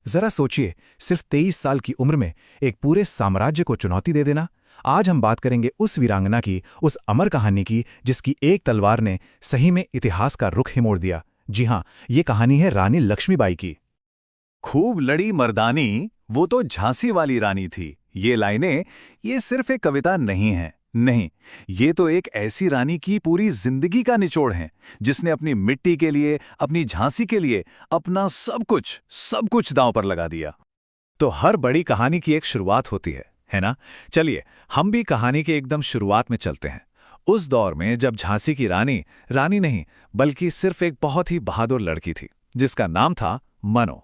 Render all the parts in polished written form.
जरा सोचिए, सिर्फ 23 साल की उम्र में एक पूरे साम्राज्य को चुनौती दे देना। आज हम बात करेंगे उस वीरांगना की, उस अमर कहानी की, जिसकी एक तलवार ने सही में इतिहास का रुख ही मोड़ दिया। जी हाँ, ये कहानी है रानी लक्ष्मीबाई की। खूब लड़ी मर्दानी, वो तो झांसी वाली रानी थी। ये लाइनें, ये सिर्फ एक कविता नहीं है। नहीं, ये तो एक ऐसी रानी की पूरी जिंदगी का निचोड़ है, जिसने अपनी मिट्टी के लिए, अपनी झांसी के लिए अपना सब कुछ दांव पर लगा दिया। तो हर बड़ी कहानी की एक शुरुआत होती है ना? चलिए, हम भी कहानी के एकदम शुरुआत में चलते हैं। उस दौर में जब झांसी की रानी रानी नहीं, बल्कि सिर्फ एक बहुत ही बहादुर लड़की थी, जिसका नाम था मनो।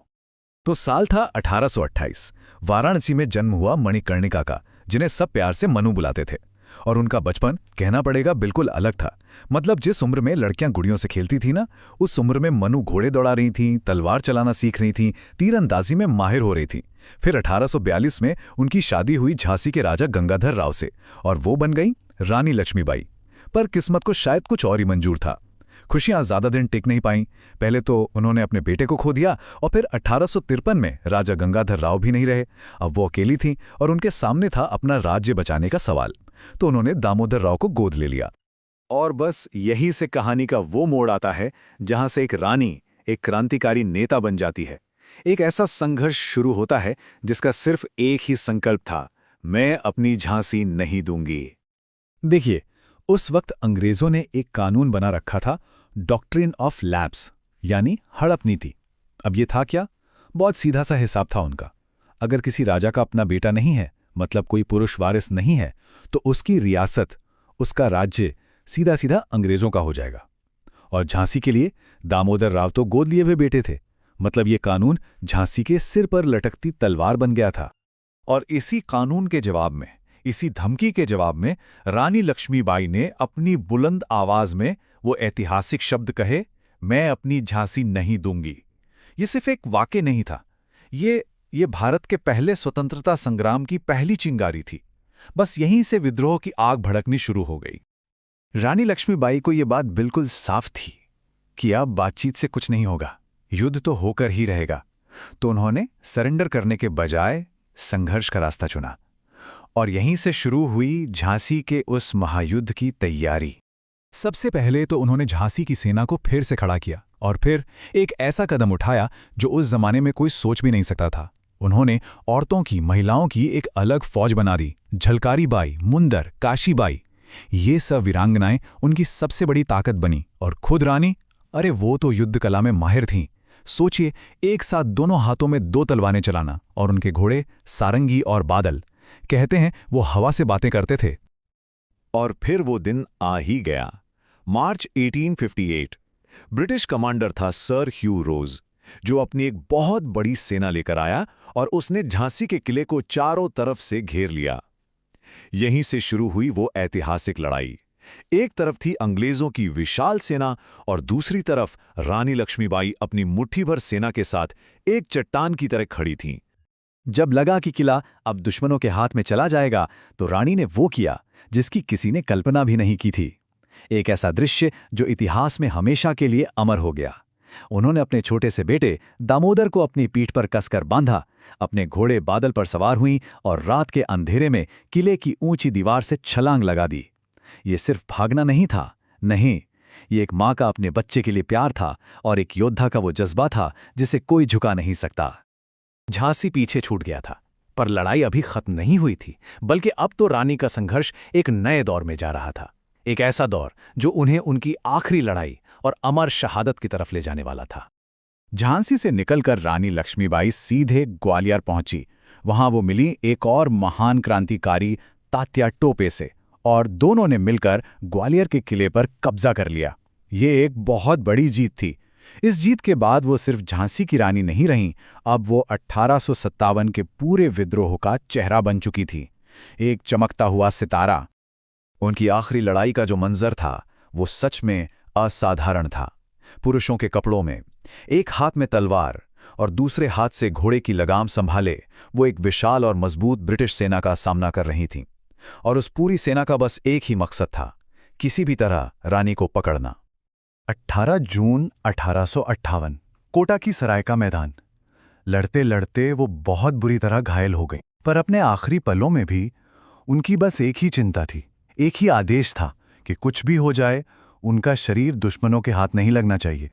तो साल था 1828। वाराणसी में जन्म हुआ मणिकर्णिका का, जिन्हें सब प्यार से मनु बुलाते थे। और उनका बचपन कहना पड़ेगा बिल्कुल अलग था। मतलब जिस उम्र में लड़कियां गुड़ियों से खेलती थी ना, उस उम्र में मनु घोड़े दौड़ा रही थीं, तलवार चलाना सीख रही थीं, तीरंदाजी में माहिर हो रही थीं। फिर 1842 में उनकी शादी हुई झांसी के राजा गंगाधर राव से, और वो बन गई रानी लक्ष्मीबाई। पर किस्मत को शायद कुछ और ही मंजूर था। खुशियां ज्यादा दिन टिक नहीं पाईं। पहले तो उन्होंने अपने बेटे को खो दिया, और फिर 1853 में राजा गंगाधर राव भी नहीं रहे। अब वो अकेली थीं और उनके सामने था अपना राज्य बचाने का सवाल। तो उन्होंने दामोदर राव को गोद ले लिया। और बस यहीं से कहानी का वो मोड़ आता है जहां से एक रानी एक क्रांतिकारी नेता बन जाती है। एक ऐसा संघर्ष शुरू होता है जिसका सिर्फ एक ही संकल्प था, मैं अपनी झांसी नहीं दूंगी। देखिए, उस वक्त अंग्रेजों ने एक कानून बना रखा था, डॉक्ट्रिन ऑफ लैप्स, यानी हड़प नीति। अब ये था क्या? बहुत सीधा सा हिसाब था उनका। अगर किसी राजा का अपना बेटा नहीं है, मतलब कोई पुरुष वारिस नहीं है, तो उसकी रियासत, उसका राज्य सीधा सीधा अंग्रेजों का हो जाएगा। और झांसी के लिए दामोदर राव तो गोद लिए हुए बेटे थे। मतलब ये कानून झांसी के सिर पर लटकती तलवार बन गया था। और इसी कानून के जवाब में, इसी धमकी के जवाब में, रानी लक्ष्मीबाई ने अपनी बुलंद आवाज में वो ऐतिहासिक शब्द कहे, मैं अपनी झांसी नहीं दूंगी। ये सिर्फ एक वाक्य नहीं था, ये भारत के पहले स्वतंत्रता संग्राम की पहली चिंगारी थी। बस यहीं से विद्रोह की आग भड़कनी शुरू हो गई। रानी लक्ष्मीबाई को यह बात बिल्कुल साफ थी कि अब बातचीत से कुछ नहीं होगा, युद्ध तो होकर ही रहेगा। तो उन्होंने सरेंडर करने के बजाय संघर्ष का रास्ता चुना। और यहीं से शुरू हुई झांसी के उस महायुद्ध की तैयारी। सबसे पहले तो उन्होंने झांसी की सेना को फिर से खड़ा किया, और फिर एक ऐसा कदम उठाया जो उस जमाने में कोई सोच भी नहीं सकता था। उन्होंने औरतों की, महिलाओं की एक अलग फौज बना दी। झलकारी बाई, मुंदर, काशीबाई, ये सब वीरांगनाएं उनकी सबसे बड़ी ताकत बनी। और खुद रानी, अरे वो तो युद्ध कला में माहिर थीं। सोचिए, एक साथ दोनों हाथों में 2 तलवारें चलाना, और उनके घोड़े सारंगी और बादल। कहते हैं वो हवा से बातें करते थे। और फिर वो दिन आ ही गया। मार्च 1858। ब्रिटिश कमांडर था सर ह्यू रोज, जो अपनी एक बहुत बड़ी सेना लेकर आया, और उसने झांसी के किले को चारों तरफ से घेर लिया। यहीं से शुरू हुई वो ऐतिहासिक लड़ाई। एक तरफ थी अंग्रेजों की विशाल सेना, और दूसरी तरफ रानी लक्ष्मीबाई अपनी मुट्ठी भर सेना के साथ एक चट्टान की तरह खड़ी थीं। जब लगा कि किला अब दुश्मनों के हाथ में चला जाएगा, तो रानी ने वो किया जिसकी किसी ने कल्पना भी नहीं की थी। एक ऐसा दृश्य जो इतिहास में हमेशा के लिए अमर हो गया। उन्होंने अपने छोटे से बेटे दामोदर को अपनी पीठ पर कसकर बांधा, अपने घोड़े बादल पर सवार हुईं, और रात के अंधेरे में किले की ऊंची दीवार से छलांग लगा दी। ये सिर्फ भागना नहीं था, नहीं, ये एक माँ का अपने बच्चे के लिए प्यार था, और एक योद्धा का वो जज्बा था जिसे कोई झुका नहीं सकता। झांसी पीछे छूट गया था, पर लड़ाई अभी खत्म नहीं हुई थी, बल्कि अब तो रानी का संघर्ष एक नए दौर में जा रहा था। एक ऐसा दौर जो उन्हें उनकी आखिरी लड़ाई और अमर शहादत की तरफ ले जाने वाला था। झांसी से निकलकर रानी लक्ष्मीबाई सीधे ग्वालियर पहुंची। वहां वो मिली एक और महान क्रांतिकारी तात्या टोपे से, और दोनों ने मिलकर ग्वालियर के किले पर कब्जा कर लिया। ये एक बहुत बड़ी जीत थी। इस जीत के बाद वो सिर्फ झांसी की रानी नहीं रहीं, अब वो 1857 के पूरे विद्रोह का चेहरा बन चुकी थी, एक चमकता हुआ सितारा। उनकी आखिरी लड़ाई का जो मंजर था, वो सच में असाधारण था। पुरुषों के कपड़ों में, एक हाथ में तलवार और दूसरे हाथ से घोड़े की लगाम संभाले, वो एक विशाल और मजबूत ब्रिटिश सेना का सामना कर रही थीं। और उस पूरी सेना का बस एक ही मकसद था, किसी भी तरह रानी को पकड़ना। 18 जून 1858, कोटा की सराय का मैदान। लड़ते लड़ते वो बहुत बुरी तरह घायल हो गई, पर अपने आखिरी पलों में भी उनकी बस एक ही चिंता थी, एक ही आदेश था कि कुछ भी हो जाए उनका शरीर दुश्मनों के हाथ नहीं लगना चाहिए।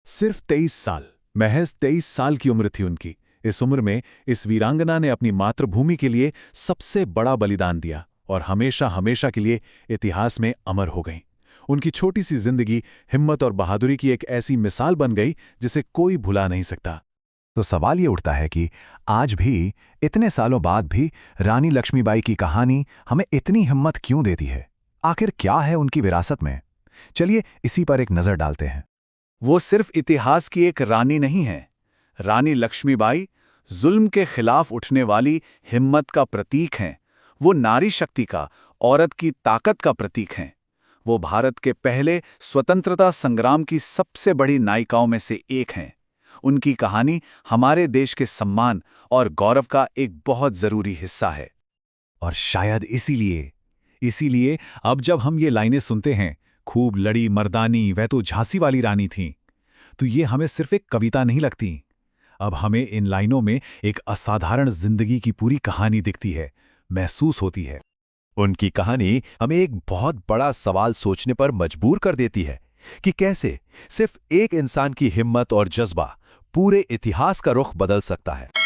सिर्फ 23 साल, महज 23 साल की उम्र थी उनकी। इस उम्र में इस वीरांगना ने अपनी मातृभूमि के लिए सबसे बड़ा बलिदान दिया और हमेशा हमेशा के लिए इतिहास में अमर हो गईं। उनकी छोटी सी जिंदगी हिम्मत और बहादुरी की एक ऐसी मिसाल बन गई जिसे कोई भुला नहीं सकता। तो सवाल ये उठता है कि आज भी, इतने सालों बाद भी, रानी लक्ष्मीबाई की कहानी हमें इतनी हिम्मत क्यों देती है? आखिर क्या है उनकी विरासत में? चलिए इसी पर एक नजर डालते हैं। वो सिर्फ इतिहास की एक रानी नहीं है। रानी लक्ष्मीबाई जुल्म के खिलाफ उठने वाली हिम्मत का प्रतीक हैं। वो नारी शक्ति का, औरत की ताकत का प्रतीक हैं। वो भारत के पहले स्वतंत्रता संग्राम की सबसे बड़ी नायिकाओं में से एक हैं। उनकी कहानी हमारे देश के सम्मान और गौरव का एक बहुत जरूरी हिस्सा है। और शायद इसीलिए अब जब हम ये लाइनें सुनते हैं, खूब लड़ी मर्दानी, वह तो झांसी वाली रानी थी, तो ये हमें सिर्फ एक कविता नहीं लगती। अब हमें इन लाइनों में एक असाधारण जिंदगी की पूरी कहानी दिखती है, महसूस होती है। उनकी कहानी हमें एक बहुत बड़ा सवाल सोचने पर मजबूर कर देती है कि कैसे सिर्फ एक इंसान की हिम्मत और जज्बा पूरे इतिहास का रुख बदल सकता है।